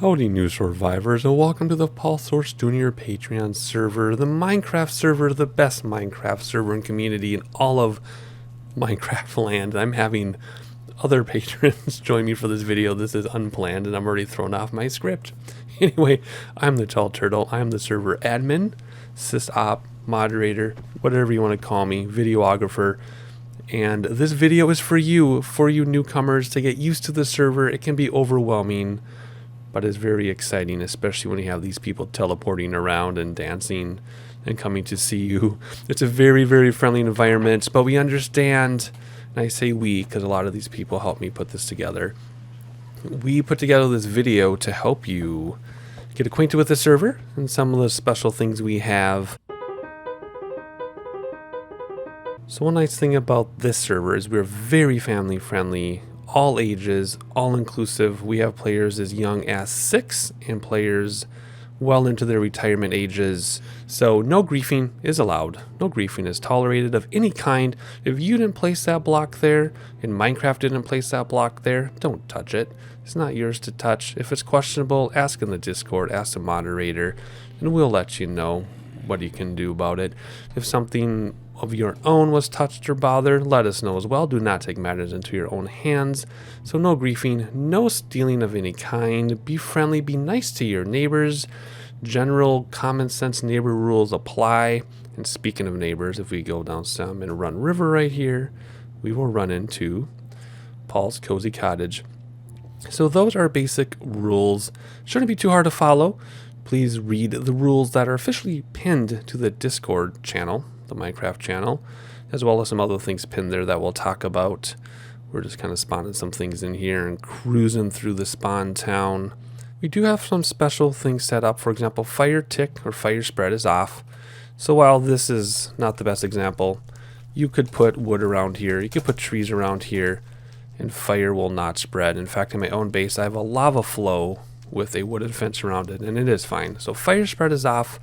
Howdy new survivors, and welcome to the Paul Source Jr. Patreon server, the Minecraft server, the best Minecraft server and community in all of Minecraft land. I'm having other patrons join me for this video. This is unplanned and I'm already thrown off my script. Anyway, I'm the Tall Turtle. I'm the server admin, sysop, moderator, whatever you want to call me, videographer. And this video is for you newcomers to get used to the server. It can be overwhelming, but it's very exciting, especially when you have these people teleporting around and dancing and coming to see you. It's a very, very friendly environment, but we understand, and I say we because a lot of these people helped me put this together. We put together this video to help you get acquainted with the server and some of the special things we have. So one nice thing about this server is we're very family friendly. All ages, all inclusive. We have players as young as 6 and players well into their retirement ages. So no griefing is allowed. No griefing is tolerated of any kind. If you didn't place that block there and Minecraft didn't place that block there, don't touch it. It's not yours to touch. If it's questionable, ask in the Discord, ask the moderator, and we'll let you know what you can do about it. If something of your own was touched or bothered, let us know as well. Do not take matters into your own hands. So no griefing, no stealing of any kind. Be friendly, be nice to your neighbors. General common sense neighbor rules apply. And speaking of neighbors, if we go down some and run river right here, we will run into Paul's Cozy Cottage. So those are basic rules. Shouldn't be too hard to follow. Please read the rules that are officially pinned to the Discord channel, the Minecraft channel, as well as some other things pinned there that we'll talk about. We're just kind of spawning some things in here and cruising through the spawn town. We do have some special things set up. For example, fire tick or fire spread is off. So while this is not the best example, you could put wood around here, you could put trees around here, and fire will not spread. In fact, in my own base, I have a lava flow with a wooden fence around it, and it is fine. So fire spread is off.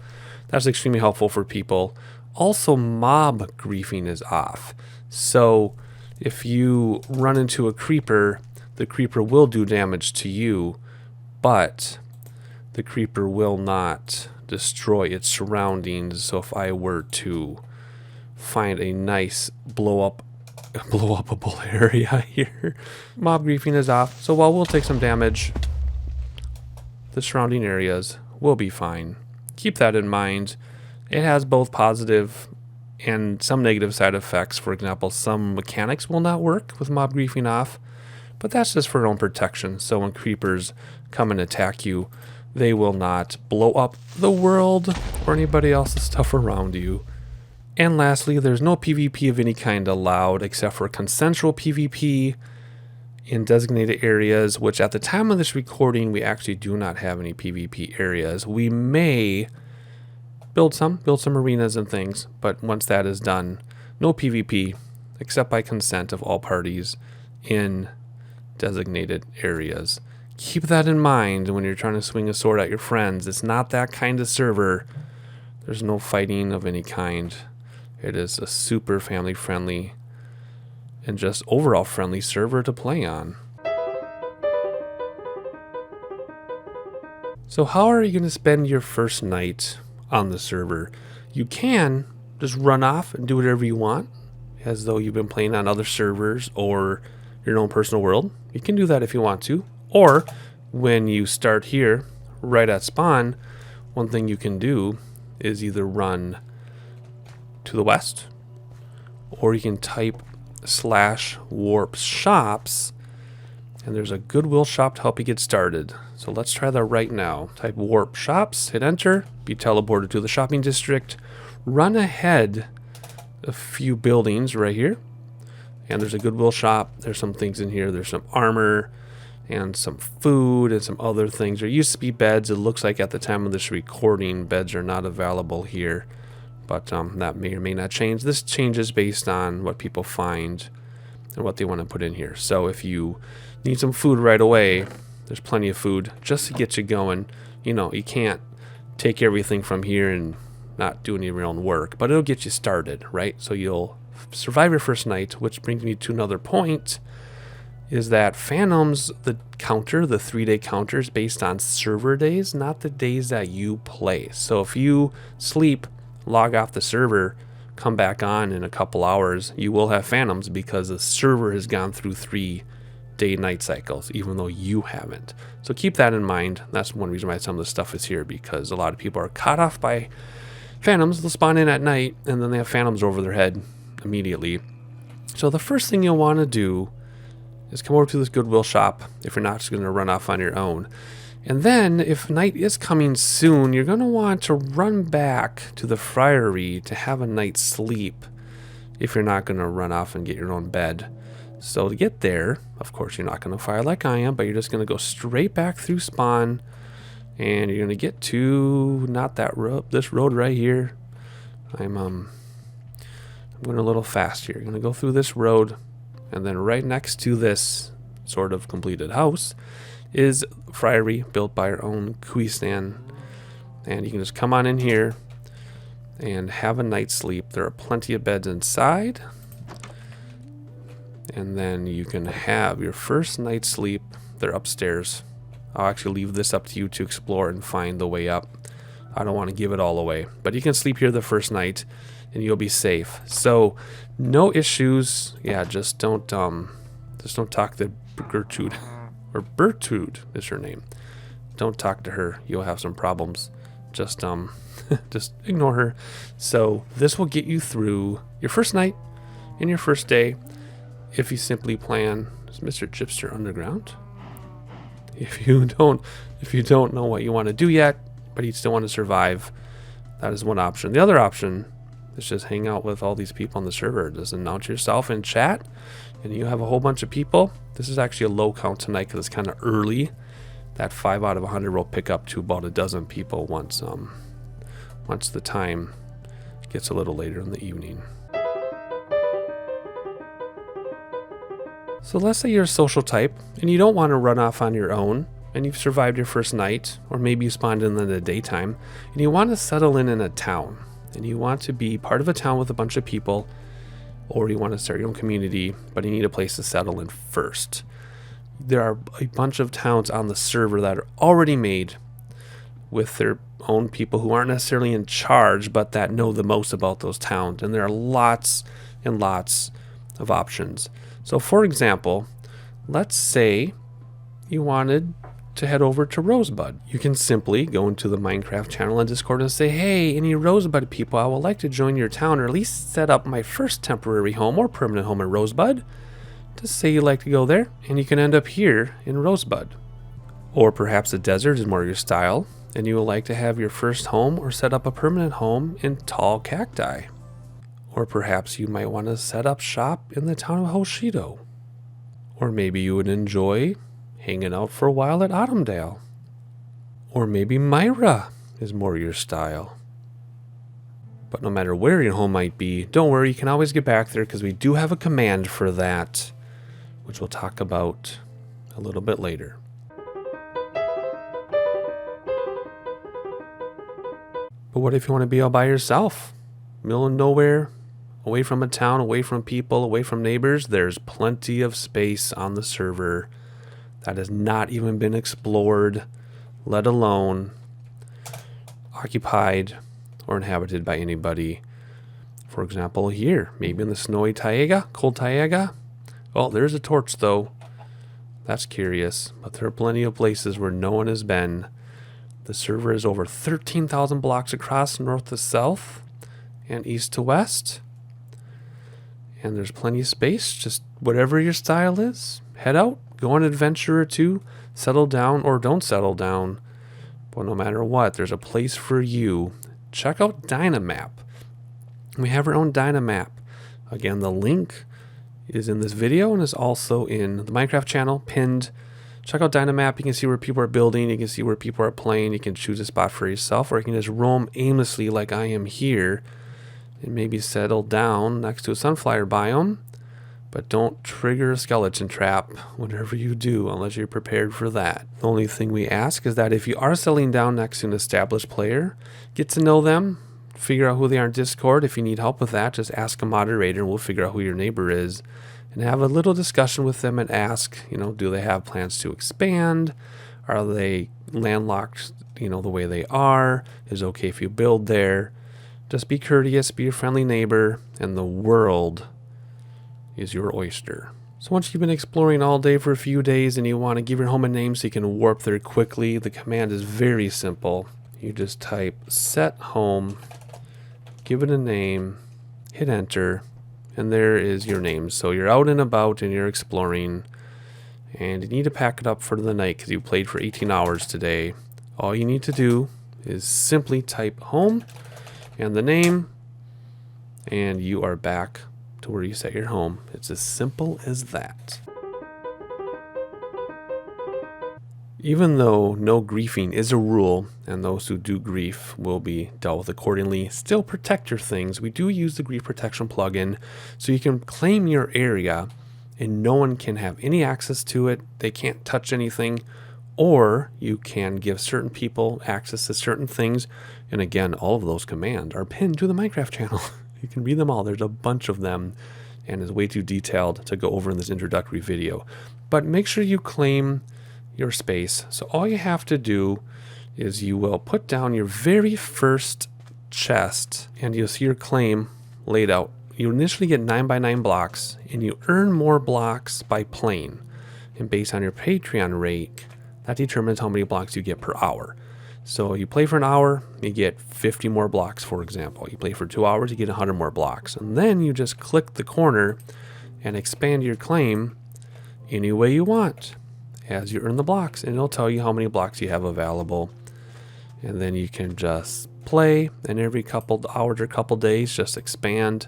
That's extremely helpful for people. Also, mob griefing is off. So if you run into a creeper, the creeper will do damage to you, but the creeper will not destroy its surroundings. So if I were to find a nice blow-upable area here, mob griefing is off. So while we'll take some damage, the surrounding areas will be fine. Keep that in mind. It has both positive and some negative side effects. For example, some mechanics will not work with mob griefing off, but that's just for your own protection. So when creepers come and attack you, they will not blow up the world or anybody else's stuff around you. And lastly, there's no PvP of any kind allowed except for consensual PvP in designated areas, which at the time of this recording, we actually do not have any PvP areas. We may build some arenas and things, but once that is done, no PvP except by consent of all parties in designated areas. Keep that in mind when you're trying to swing a sword at your friends. It's not that kind of server. There's no fighting of any kind. It is a super family friendly and just overall friendly server to play on. So how are you going to spend your first night on the server? You can just run off and do whatever you want as though you've been playing on other servers or your own personal world. You can do that if you want to. Or when you start here right at spawn, one thing you can do is either run to the west, or you can type /warp shops, and there's a Goodwill shop to help you get started. So let's try that right now. Type warp shops, hit enter, be teleported to the shopping district, run ahead a few buildings right here, and there's a Goodwill shop. There's some things in here. There's some armor and some food and some other things. There used to be beds. It looks like at the time of this recording, beds are not available here, but that may or may not change. This changes based on what people find and what they want to put in here. So if you need some food right away, there's plenty of food just to get you going. You know, you can't take everything from here and not do any of your own work, but it'll get you started, right? So you'll survive your first night, which brings me to another point. is that Phantoms, the counter, the 3-day counter, is based on server days, not the days that you play. So if you sleep, log off the server, come back on in a couple hours, you will have Phantoms because the server has gone through 3-day night cycles, even though you haven't. So keep that in mind. That's one reason why some of this stuff is here, because a lot of people are caught off by Phantoms. They'll spawn in at night and then they have Phantoms over their head immediately. So the first thing you'll want to do is come over to this Goodwill shop if you're not just going to run off on your own. And then if night is coming soon, you're going to want to run back to the Friary to have a night's sleep if you're not going to run off and get your own bed. So to get there, of course, you're not going to fire like I am, but you're just going to go straight back through spawn, and you're going to get to not that road, this road right here. I'm going a little fast here. You're going to go through this road, and then right next to this sort of completed house is Friary built by our own Kuistan. And you can just come on in here and have a night's sleep. There are plenty of beds inside. And then you can have your first night's sleep. They're upstairs. I'll actually leave this up to you to explore and find the way up. I don't want to give it all away. But you can sleep here the first night and you'll be safe. So no issues. Yeah, just don't talk to Gertrude, or Bertrude is her name. Don't talk to her. You'll have some problems. Just just ignore her. So this will get you through your first night and your first day if you simply plan. Is Mr. Chipster underground? If you don't know what you want to do yet, but you still want to survive, that is one option. The other option is just hang out with all these people on the server. Just announce yourself in chat, and you have a whole bunch of people. This is actually a low count tonight because it's kind of early. That 5 out of 100 will pick up to about a dozen people once the time gets a little later in the evening. So let's say you're a social type and you don't want to run off on your own, and you've survived your first night, or maybe you spawned in the daytime, and you want to settle in a town, and you want to be part of a town with a bunch of people, or you want to start your own community, but you need a place to settle in first. There are a bunch of towns on the server that are already made with their own people who aren't necessarily in charge, but that know the most about those towns, and there are lots and lots of options. So for example, let's say you wanted to head over to Rosebud. You can simply go into the Minecraft channel and Discord and say, hey, any Rosebud people, I would like to join your town, or at least set up my first temporary home or permanent home in Rosebud. Just say you'd like to go there, and you can end up here in Rosebud. Or perhaps the desert is more your style, and you would like to have your first home or set up a permanent home in Tall Cacti. Or perhaps you might want to set up shop in the town of Hoshido. Or maybe you would enjoy hanging out for a while at Autumndale. Or maybe Myra is more your style. But no matter where your home might be, don't worry, you can always get back there because we do have a command for that, which we'll talk about a little bit later. But what if you want to be all by yourself? Middle of nowhere, away from a town, away from people, away from neighbors? There's plenty of space on the server that has not even been explored, let alone occupied or inhabited by anybody. For example, here, maybe in the snowy taiga, cold taiga. Oh, there's a torch though. That's curious, but there are plenty of places where no one has been. The server is over 13,000 blocks across, north to south and east to west. And there's plenty of space, just whatever your style is. Head out, go on an adventure or two, settle down or don't settle down. But no matter what, there's a place for you. Check out Dynamap. We have our own Dynamap. Again, the link is in this video and is also in the Minecraft channel, pinned. Check out Dynamap. You can see where people are building. You can see where people are playing. You can choose a spot for yourself, or you can just roam aimlessly like I am here and maybe settle down next to a sunflower biome. But don't trigger a skeleton trap whenever you do, unless you're prepared for that. The only thing we ask is that if you are settling down next to an established player, get to know them, figure out who they are in Discord. If you need help with that, just ask a moderator and we'll figure out who your neighbor is. And and have a little discussion with them and ask, do they have plans to expand? Are they landlocked, the way they are? Is it okay if you build there? Just be courteous, be a friendly neighbor, and the world is your oyster. So once you've been exploring all day for a few days and you want to give your home a name so you can warp there quickly, the command is very simple. You just type set home, give it a name, hit enter, and there is your name. So you're out and about and you're exploring, and you need to pack it up for the night because you played for 18 hours today. All you need to do is simply type home and the name, and you are back to where you set your home. It's as simple as that. Even though no griefing is a rule, and those who do grief will be dealt with accordingly, still protect your things. We do use the grief protection plugin, so you can claim your area and no one can have any access to it. They can't touch anything, or you can give certain people access to certain things. And again, all of those commands are pinned to the Minecraft channel. You can read them all. There's a bunch of them, and it's way too detailed to go over in this introductory video. But make sure you claim your space. So all you have to do is you will put down your very first chest, and you'll see your claim laid out. You initially get 9 by 9 blocks, and you earn more blocks by playing. And based on your Patreon rate, that determines how many blocks you get per hour. So you play for an hour, you get 50 more blocks, for example. You play for 2 hours, you get 100 more blocks. And then you just click the corner and expand your claim any way you want as you earn the blocks. And it'll tell you how many blocks you have available. And then you can just play, and every couple hours or couple days, just expand.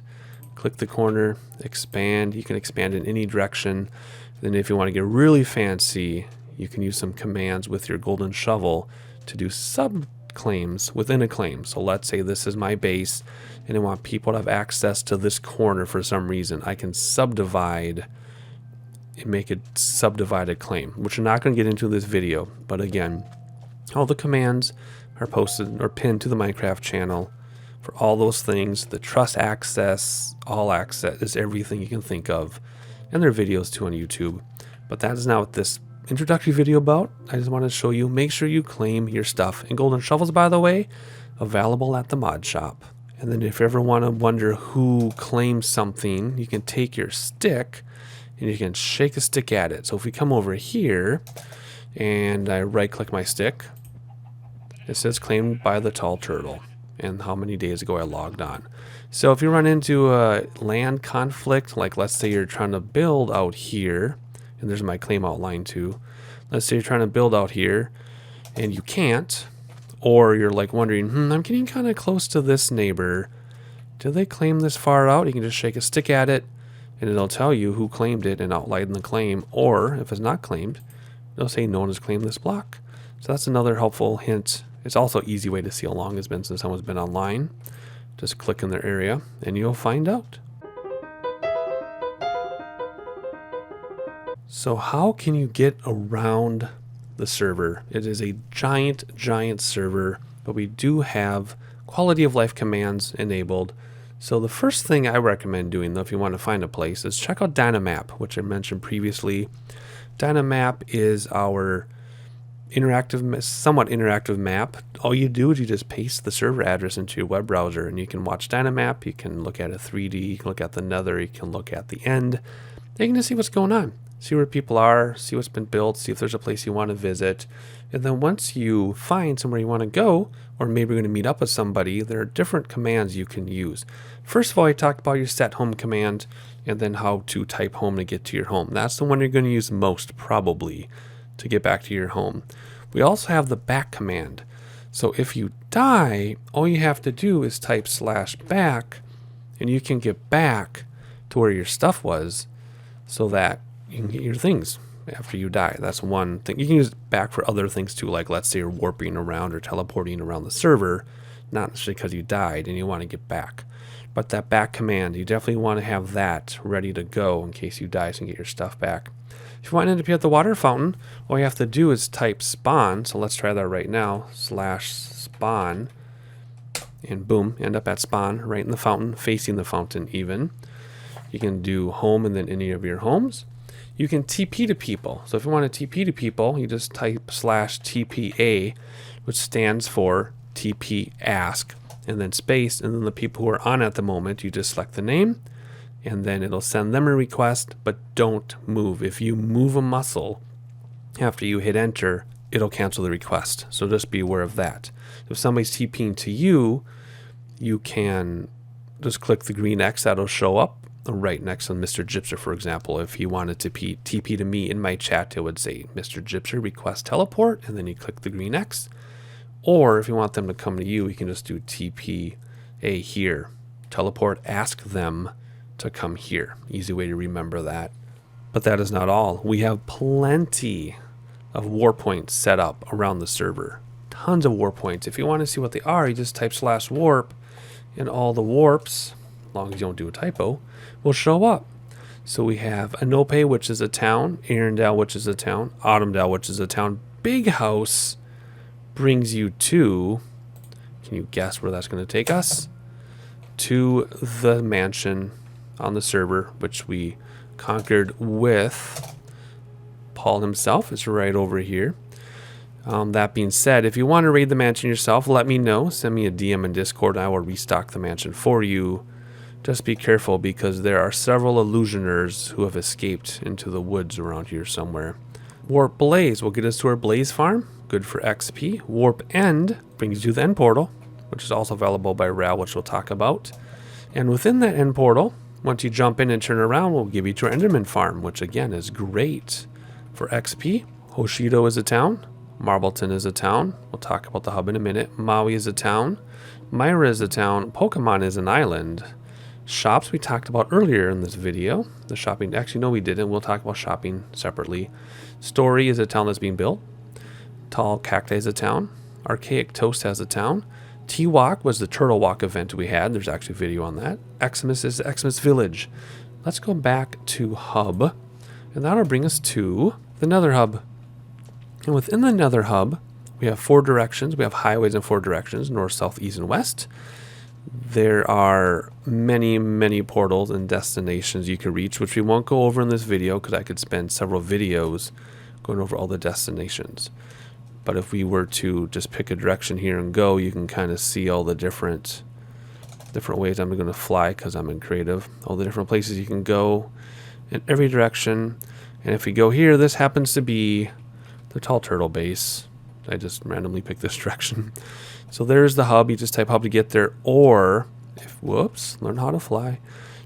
Click the corner, expand. You can expand in any direction. Then if you want to get really fancy, you can use some commands with your golden shovel to do sub-claims within a claim. So let's say this is my base, and I want people to have access to this corner for some reason. I can subdivide and make a subdivided claim, which we're not going to get into this video. But again, all the commands are posted or pinned to the Minecraft channel for all those things. The trust access, all access is everything you can think of. And there are videos too on YouTube. But that is not what this introductory video about. I just wanted to show you, make sure you claim your stuff. And golden shovels, by the way, available at the mod shop. And then if you ever want to wonder who claims something, you can take your stick and you can shake a stick at it. So if we come over here and I right click my stick, it says claimed by the tall turtle and how many days ago I logged on. So if you run into a land conflict, like let's say you're trying to build out here, and there's my claim outline too. Let's say you're trying to build out here and you can't, or you're like wondering, I'm getting kind of close to this neighbor. Did they claim this far out? You can just shake a stick at it and it'll tell you who claimed it and outline the claim. Or if it's not claimed, it'll say no one has claimed this block. So that's another helpful hint. It's also an easy way to see how long it's been since someone's been online. Just click in their area and you'll find out. So how can you get around the server? It is a giant, giant server, but we do have quality of life commands enabled. So the first thing I recommend doing, though, if you want to find a place, is check out Dynamap, which I mentioned previously. Dynamap is our interactive, somewhat interactive map. All you do is you just paste the server address into your web browser, and you can watch Dynamap. You can look at a 3D, you can look at the Nether, you can look at the end. You can just see what's going on. See where people are, see what's been built, see if there's a place you want to visit. And then once you find somewhere you want to go, or maybe you're going to meet up with somebody, there are different commands you can use. First of all, I talked about your set home command, and then how to type home to get to your home. That's the one you're going to use most, probably, to get back to your home. We also have the back command. So if you die, all you have to do is type /back, and you can get back to where your stuff was, so that you can get your things after you die. That's one thing. You can use it back for other things too, like let's say you're warping around or teleporting around the server, not necessarily because you died and you want to get back. But that back command, you definitely want to have that ready to go in case you die so you can get your stuff back. If you want to be at the water fountain, all you have to do is type spawn. So let's try that right now, /spawn, and boom, end up at spawn, right in the fountain, facing the fountain even. You can do home and then any of your homes. You can TP to people. So if you want to TP to people, you just type /TPA, which stands for TP ask, and then space, and then the people who are on at the moment, you just select the name, and then it'll send them a request, but don't move. If you move a muscle after you hit enter, it'll cancel the request. So just be aware of that. If somebody's TPing to you, you can just click the green X that'll show up right next to Mr. Gypser, for example. If he wanted to TP to me in my chat, it would say Mr. Gypser request teleport, and then you click the green X. Or if you want them to come to you, you can just do TPA here. Teleport, ask them to come here. Easy way to remember that. But that is not all. We have plenty of war points set up around the server. Tons of war points. If you want to see what they are, you just type /warp, and all the warps, as long as you don't do a typo, will show up. So we have Anope, which is a town, Arendelle, which is a town, Autumndale, which is a town. Big House brings you to, can you guess where that's going to take us? To the mansion on the server, which we conquered with Paul himself. It's right over here. That being said, if you want to raid the mansion yourself, let me know. Send me a DM in Discord and I will restock the mansion for you. Just be careful because there are several illusioners who have escaped into the woods around here somewhere. Warp Blaze will get us to our Blaze farm. Good for XP. Warp End brings you to the end portal, which is also available by Ral, which we'll talk about. And within that end portal, once you jump in and turn around, we'll give you to our Enderman farm, which again is great for XP. Hoshido is a town. Marbleton is a town. We'll talk about the hub in a minute. Maui is a town. Myra is a town. Pokemon is an island. Shops we talked about earlier in this video. The shopping, actually no we didn't. We'll talk about shopping separately. Story is a town that's being built. Tall Cacti is a town. Archaic Toast has a town. T-Walk was the Turtle Walk event we had. There's actually a video on that. Xmas is Xmas Village. Let's go back to Hub. And that'll bring us to the Nether Hub. And within the Nether Hub, we have 4 directions. We have highways in 4 directions, north, south, east, and west. There are many, many portals and destinations you can reach, which we won't go over in this video because I could spend several videos going over all the destinations. But if we were to just pick a direction here and go, you can kind of see all the different ways I'm going to fly because I'm in creative. All the different places you can go in every direction. And if we go here, this happens to be the Tall Turtle base. I just randomly picked this direction. So there's the hub. You just type hub to get there. Or, learn how to fly.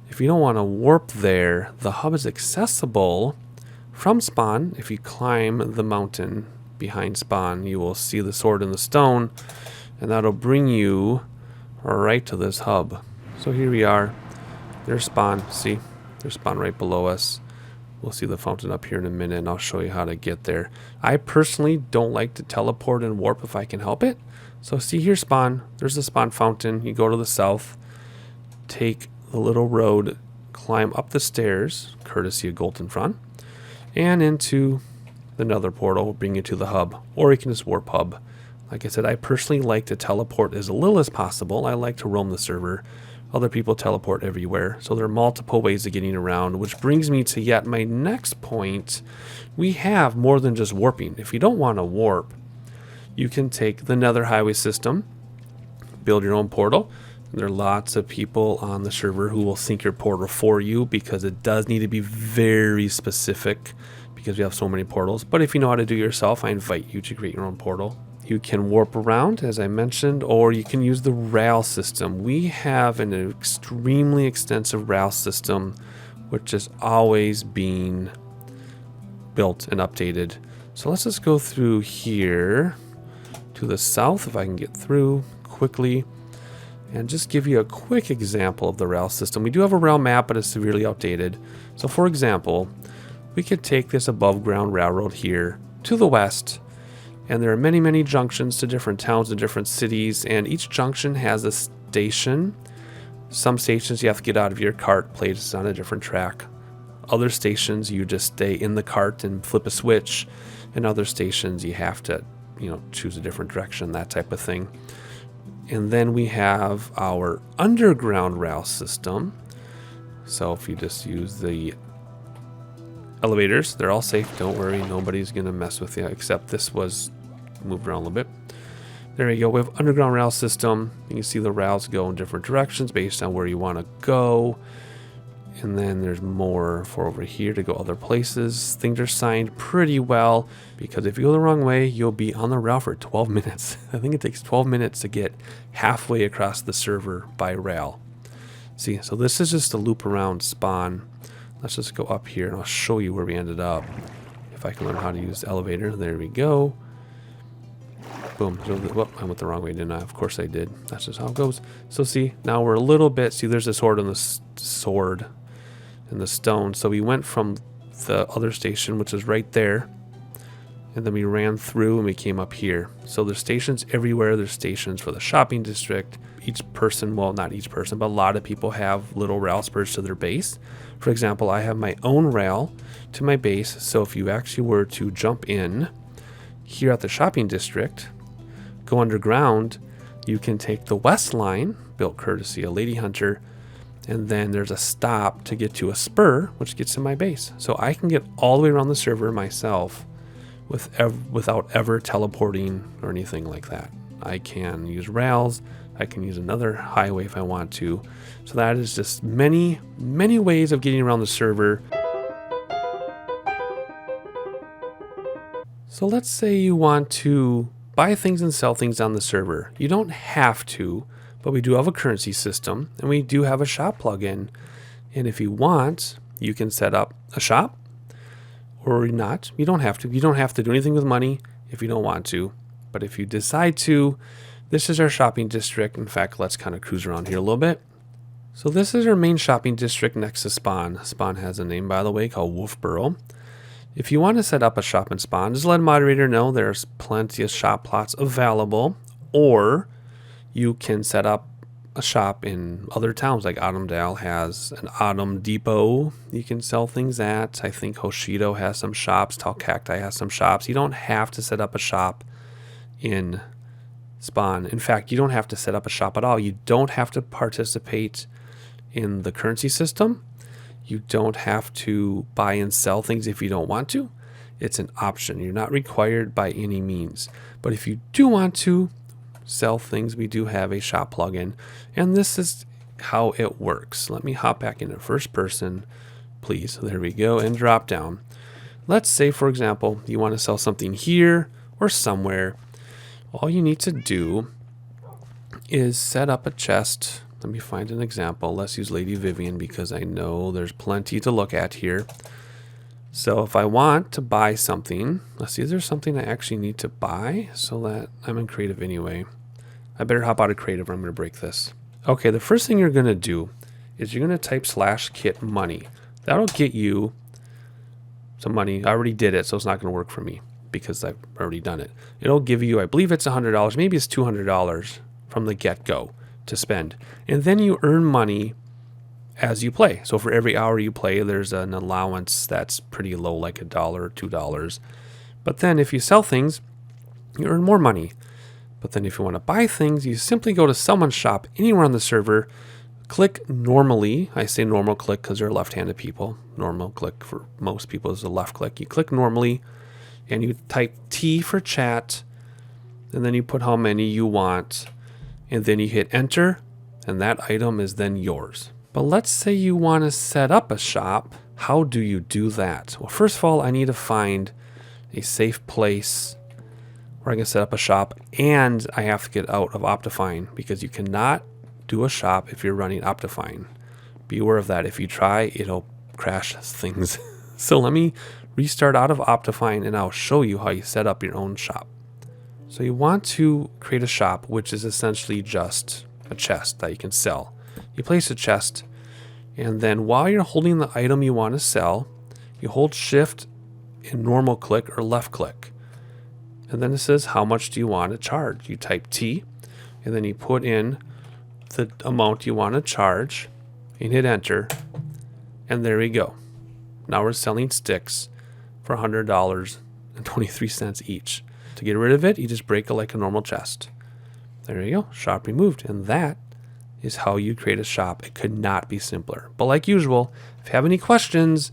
If you don't want to warp there, the hub is accessible from spawn. If you climb the mountain behind spawn, you will see the sword in the stone, and that'll bring you right to this hub. So here we are. There's spawn. See? There's spawn right below us. We'll see the fountain up here in a minute, and I'll show you how to get there. I personally don't like to teleport and warp if I can help it. So see here spawn. There's the spawn fountain. You go to the south, take the little road, climb up the stairs, courtesy of Golden Front, and into the Nether portal will bring you to the hub. Or you can just warp hub. Like I said, I personally like to teleport as little as possible. I like to roam the server. Other people teleport everywhere. So there are multiple ways of getting around, which brings me to yet my next point. We have more than just warping. If you don't want to warp, you can take the Nether highway system, build your own portal. There are lots of people on the server who will sync your portal for you because it does need to be very specific because we have so many portals. But if you know how to do it yourself, I invite you to create your own portal. You can warp around, as I mentioned, or you can use the RAL system. We have an extremely extensive RAL system, which is always being built and updated. So let's just go through here to the south, if I can get through quickly, and just give you a quick example of the RAL system. We do have a RAL map, but it's severely outdated. So for example, we could take this above ground railroad here to the west, and there are many, many junctions to different towns and different cities, and each junction has a station. Some stations you have to get out of your cart, place on a different track. Other stations you just stay in the cart and flip a switch, and other stations you have to, choose a different direction, that type of thing. And then we have our underground rail system. So if you just use the elevators, they're all safe. Don't worry, nobody's gonna mess with you, except this was moved around a little bit. There you go. We have underground rail system. You can see the rails go in different directions based on where you want to go. And then there's more for over here to go other places. Things are signed pretty well, because if you go the wrong way, you'll be on the rail for 12 minutes. I think it takes 12 minutes to get halfway across the server by rail. See, so this is just a loop around spawn. Let's just go up here and I'll show you where we ended up. If I can learn how to use the elevator. There we go. Boom. Whoop, I went the wrong way, didn't I? Of course I did. That's just how it goes. So see, now we're a little bit, see there's a sword and the sword and the stone. So we went from the other station, which is right there, and then we ran through and we came up here. So there's stations everywhere. There's stations for the shopping district. Each person, well, not each person, but a lot of people have little rail spurs to their base. For example, I have my own rail to my base. So if you actually were to jump in here at the shopping district, go underground, you can take the west line, built courtesy of Lady Hunter, and then there's a stop to get to a spur, which gets to my base. So I can get all the way around the server myself without ever teleporting or anything like that. I can use rails, I can use another highway if I want to. So that is just many, many ways of getting around the server. So let's say you want to buy things and sell things on the server. You don't have to, but we do have a currency system and we do have a shop plugin. And if you want, you can set up a shop or not. You don't have to. You don't have to do anything with money if you don't want to. But if you decide to, this is our shopping district. In fact, let's kind of cruise around here a little bit. So this is our main shopping district next to Spawn. Spawn has a name, by the way, called Wolfboro. If you want to set up a shop in Spawn, just let a moderator know there's plenty of shop plots available, or you can set up a shop in other towns, like Autumndale has an Autumn Depot you can sell things at. I think Hoshido has some shops, Tall Cacti has some shops. You don't have to set up a shop in Spawn. In fact, you don't have to set up a shop at all. You don't have to participate in the currency system. You don't have to buy and sell things if you don't want to. It's an option. You're not required by any means. But if you do want to sell things, we do have a shop plugin. And this is how it works. Let me hop back into first person, please. There we go, and drop down. Let's say, for example, you want to sell something here or somewhere. All you need to do is set up a chest. Let me find an example. Let's use Lady Vivian because I know there's plenty to look at here. So if I want to buy something, let's see, is there something I actually need to buy so that I'm in creative anyway? I better hop out of creative or I'm going to break this. Okay, the first thing you're going to do is you're going to type /kit money. That'll get you some money. I already did it, so it's not going to work for me because I've already done it. It'll give you, I believe it's $100, maybe it's $200 from the get-go to spend. And then you earn money as you play. So for every hour you play, there's an allowance that's pretty low, like $1 or $2. But then if you sell things, you earn more money. But then if you want to buy things, you simply go to someone's shop anywhere on the server, click normally. I say normal click because they're left-handed people. Normal click for most people is a left click. You click normally and you type T for chat, and then you put how many you want, and then you hit enter, and that item is then yours. But let's say you want to set up a shop. How do you do that? Well, first of all, I need to find a safe place where I can set up a shop, and I have to get out of Optifine because you cannot do a shop if you're running Optifine. Be aware of that. If you try, it'll crash things. So let me restart out of Optifine and I'll show you how you set up your own shop. So you want to create a shop, which is essentially just a chest that you can sell. You place a chest, and then while you're holding the item you want to sell, you hold shift and normal click or left click. And then it says, how much do you want to charge? You type T, and then you put in the amount you want to charge and hit enter. And there we go. Now we're selling sticks for $100.23 each. To get rid of it, you just break it like a normal chest. There you go, shop removed. And that is how you create a shop. It could not be simpler. But like usual, if you have any questions,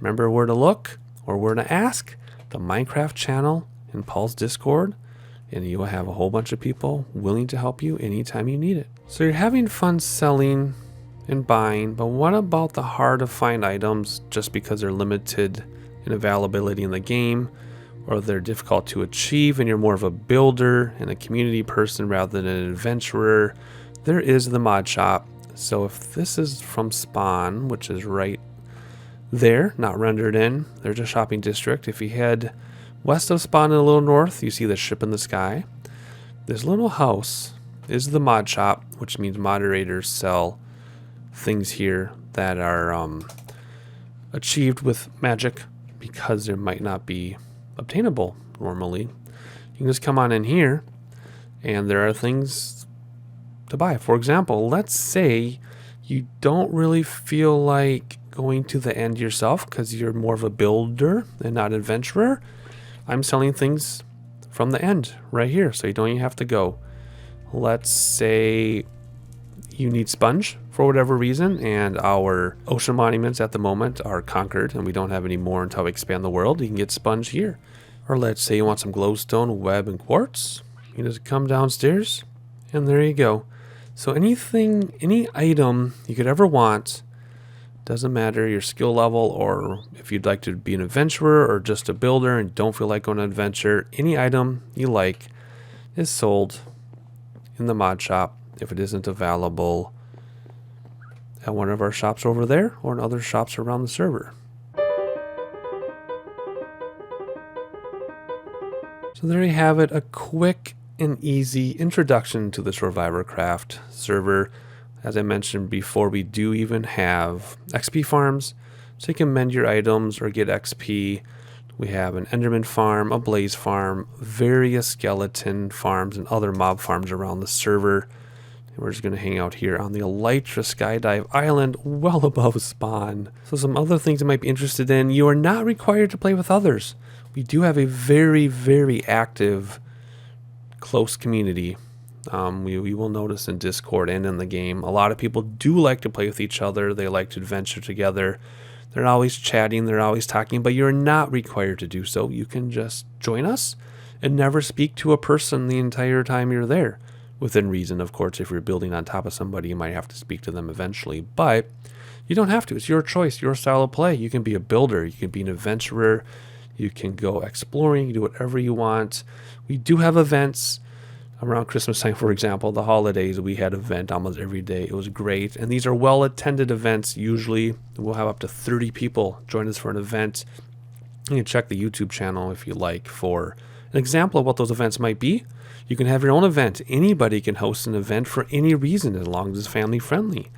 remember where to look or where to ask. The Minecraft channel in Paul's Discord, and you will have a whole bunch of people willing to help you anytime you need it. So you're having fun selling and buying, but what about the hard to find items just because they're limited in availability in the game, or they're difficult to achieve and you're more of a builder and a community person rather than an adventurer? There is the mod shop. So if this is from spawn, which is right there, not rendered in, there's a shopping district. If you head west of spawn and a little north, you see the ship in the sky. This little house is the mod shop, which means moderators sell things here that are achieved with magic because there might not be obtainable normally. You can just come on in here and there are things to buy. For example, let's say you don't really feel like going to the end yourself because you're more of a builder and not an adventurer. I'm selling things from the end right here, so you don't even have to go. Let's say you need sponge for whatever reason, and our ocean monuments at the moment are conquered and we don't have any more until we expand the world. You can get sponge here. Or let's say you want some glowstone, web, and quartz. You can just come downstairs and there you go. So anything, any item you could ever want, doesn't matter your skill level or if you'd like to be an adventurer or just a builder and don't feel like going on an adventure, any item you like is sold in the mod shop if it isn't available at one of our shops over there or in other shops around the server. So there you have it, a quick and easy introduction to the SoarvivorCraft server. As I mentioned before, we do even have XP farms, so you can mend your items or get XP. We have an Enderman farm, a Blaze farm, various skeleton farms, and other mob farms around the server. And we're just going to hang out here on the Elytra Skydive Island, well above spawn. So some other things you might be interested in. You are not required to play with others. We do have a very, very active, close community. We will notice in Discord and in the game, a lot of people do like to play with each other. They like to adventure together. They're always chatting, they're always talking, but you're not required to do so. You can just join us and never speak to a person the entire time you're there. Within reason, of course. If you're building on top of somebody, you might have to speak to them eventually, but you don't have to. It's your choice, your style of play. You can be a builder, you can be an adventurer, you can go exploring, you can do whatever you want. We do have events. Around Christmas time, for example, the holidays, we had an event almost every day. It was great. And these are well-attended events. Usually we'll have up to 30 people join us for an event. You can check the YouTube channel if you like for an example of what those events might be. You can have your own event. Anybody can host an event for any reason as long as it's family friendly.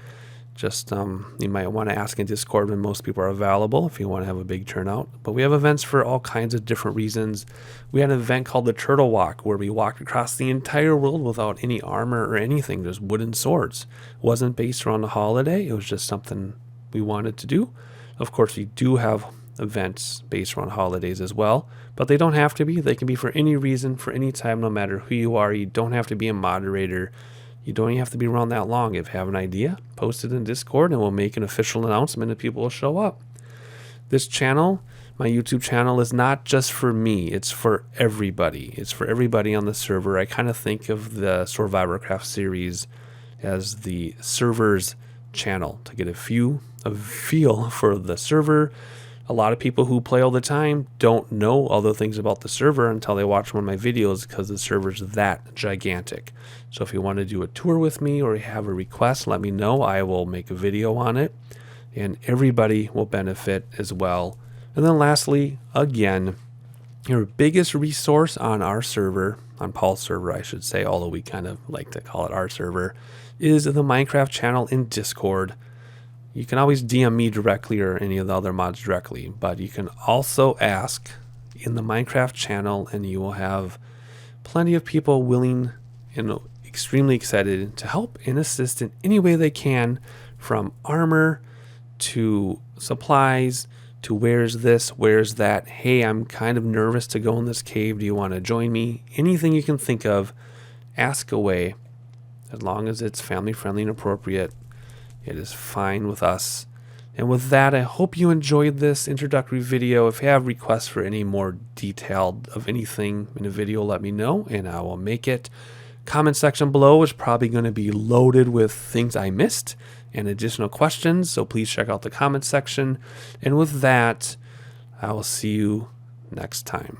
Just you might want to ask in Discord when most people are available if you want to have a big turnout. But we have events for all kinds of different reasons. We had an event called the Turtle Walk where we walked across the entire world without any armor or anything, just wooden swords. It wasn't based around a holiday. It was just something we wanted to do. Of course, we do have events based around holidays as well, but they don't have to be. They can be for any reason, for any time, no matter who you are. You don't have to be a moderator. You don't even have to be around that long. If you have an idea, post it in Discord and we'll make an official announcement and people will show up. This channel, my YouTube channel, is not just for me. It's for everybody. It's for everybody on the server. I kind of think of the SoarvivorCraft series as the server's channel to get a feel for the server. A lot of people who play all the time don't know other things about the server until they watch one of my videos because the server's that gigantic. So if you want to do a tour with me or you have a request, let me know. I will make a video on it and everybody will benefit as well. And then lastly, again, your biggest resource on our server, on Paul's server I should say, although we kind of like to call it our server, is the Minecraft channel in Discord. You can always DM me directly or any of the other mods directly, but you can also ask in the Minecraft channel and you will have plenty of people willing and extremely excited to help and assist in any way they can, from armor to supplies to where's this, where's that, hey, I'm kind of nervous to go in this cave, do you want to join me? Anything you can think of, ask away. As long as it's family friendly and appropriate, it is fine with us. And with that, I hope you enjoyed this introductory video. If you have requests for any more detailed of anything in a video, let me know and I will make it. Comment section below is probably going to be loaded with things I missed and additional questions, so please check out the comment section. And with that, I will see you next time.